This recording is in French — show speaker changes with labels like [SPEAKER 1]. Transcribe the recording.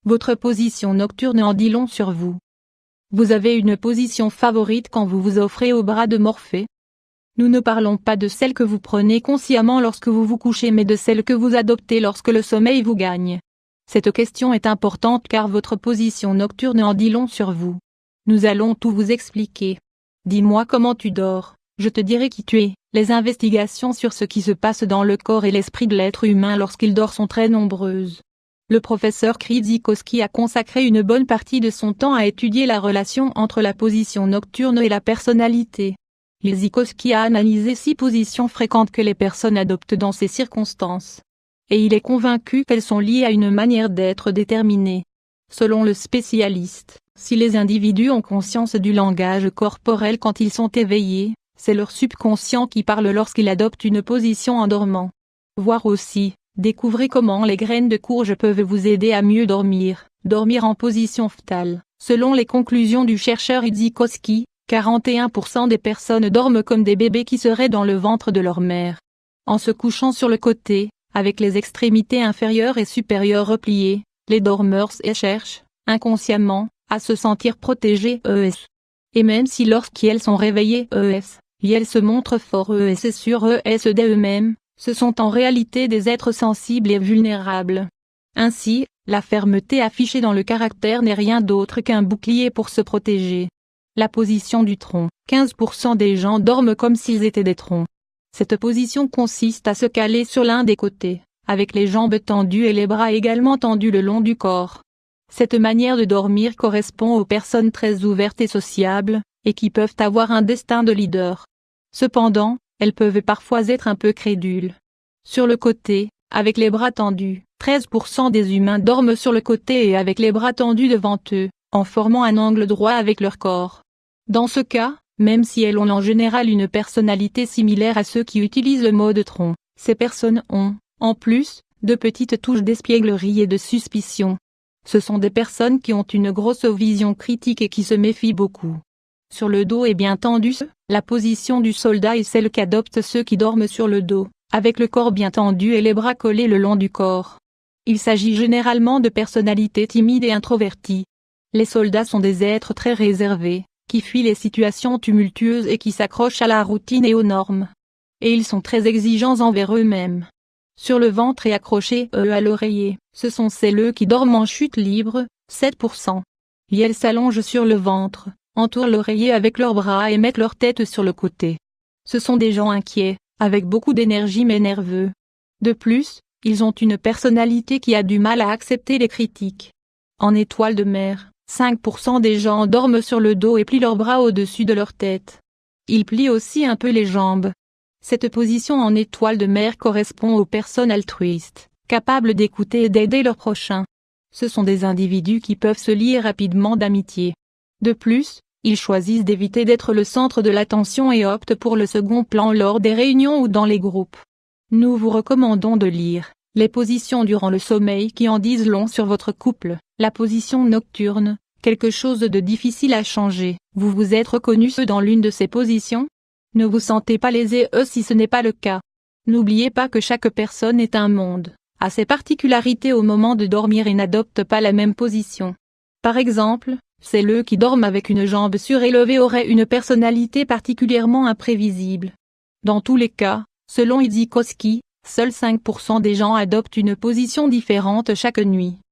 [SPEAKER 1] Votre position nocturne en dit long sur vous. Vous avez une position favorite quand vous vous offrez aux bras de Morphée? Nous ne parlons pas de celle que vous prenez consciemment lorsque vous vous couchez mais de celle que vous adoptez lorsque le sommeil vous gagne. Cette question est importante car votre position nocturne en dit long sur vous. Nous allons tout vous expliquer. Dis-moi comment tu dors, je te dirai qui tu es. Les investigations sur ce qui se passe dans le corps et l'esprit de l'être humain lorsqu'il dort sont très nombreuses. Le professeur Krzyzikowski a consacré une bonne partie de son temps à étudier la relation entre la position nocturne et la personnalité. Krzyzikowski a analysé 6 positions fréquentes que les personnes adoptent dans ces circonstances. Et il est convaincu qu'elles sont liées à une manière d'être déterminée. Selon le spécialiste, si les individus ont conscience du langage corporel quand ils sont éveillés, c'est leur subconscient qui parle lorsqu'il adopte une position en dormant. Voir aussi, découvrez comment les graines de courge peuvent vous aider à mieux dormir. Dormir en position fœtale. Selon les conclusions du chercheur Krzyzikowski, 41% des personnes dorment comme des bébés qui seraient dans le ventre de leur mère. En se couchant sur le côté, avec les extrémités inférieures et supérieures repliées, les dormeurs cherchent, inconsciemment, à se sentir protégés. Et même si lorsqu'elles sont réveillées, elles se montrent forts et sûrs d'eux-mêmes, ce sont en réalité des êtres sensibles et vulnérables. Ainsi, la fermeté affichée dans le caractère n'est rien d'autre qu'un bouclier pour se protéger. La position du tronc. 15% des gens dorment comme s'ils étaient des troncs. Cette position consiste à se caler sur l'un des côtés, avec les jambes tendues et les bras également tendus le long du corps. Cette manière de dormir correspond aux personnes très ouvertes et sociables, et qui peuvent avoir un destin de leader. Cependant, elles peuvent parfois être un peu crédules. Sur le côté, avec les bras tendus, 13% des humains dorment sur le côté et avec les bras tendus devant eux, en formant un angle droit avec leur corps. Dans ce cas, même si elles ont en général une personnalité similaire à ceux qui utilisent le mode tronc, ces personnes ont, en plus, de petites touches d'espièglerie et de suspicion. Ce sont des personnes qui ont une grosse vision critique et qui se méfient beaucoup. Sur le dos est bien tendu, la position du soldat est celle qu'adoptent ceux qui dorment sur le dos, avec le corps bien tendu et les bras collés le long du corps. Il s'agit généralement de personnalités timides et introverties. Les soldats sont des êtres très réservés, qui fuient les situations tumultueuses et qui s'accrochent à la routine et aux normes. Et ils sont très exigeants envers eux-mêmes. Sur le ventre et accrochés à l'oreiller, ce sont celles qui dorment en chute libre, 7%. Elles s'allongent sur le ventre, entourent l'oreiller avec leurs bras et mettent leur tête sur le côté. Ce sont des gens inquiets, avec beaucoup d'énergie mais nerveux. De plus, ils ont une personnalité qui a du mal à accepter les critiques. En étoile de mer, 5% des gens dorment sur le dos et plient leurs bras au-dessus de leur tête. Ils plient aussi un peu les jambes. Cette position en étoile de mer correspond aux personnes altruistes, capables d'écouter et d'aider leurs prochains. Ce sont des individus qui peuvent se lier rapidement d'amitié. De plus, ils choisissent d'éviter d'être le centre de l'attention et optent pour le second plan lors des réunions ou dans les groupes. Nous vous recommandons de lire les positions durant le sommeil qui en disent long sur votre couple. La position nocturne, quelque chose de difficile à changer. Vous vous êtes reconnu dans l'une de ces positions? Ne vous sentez pas lésé si ce n'est pas le cas. N'oubliez pas que chaque personne est un monde, a ses particularités au moment de dormir et n'adopte pas la même position. Par exemple, celles qui dorment avec une jambe surélevée auraient une personnalité particulièrement imprévisible. Dans tous les cas, selon Krzyzikowski, seuls 5% des gens adoptent une position différente chaque nuit.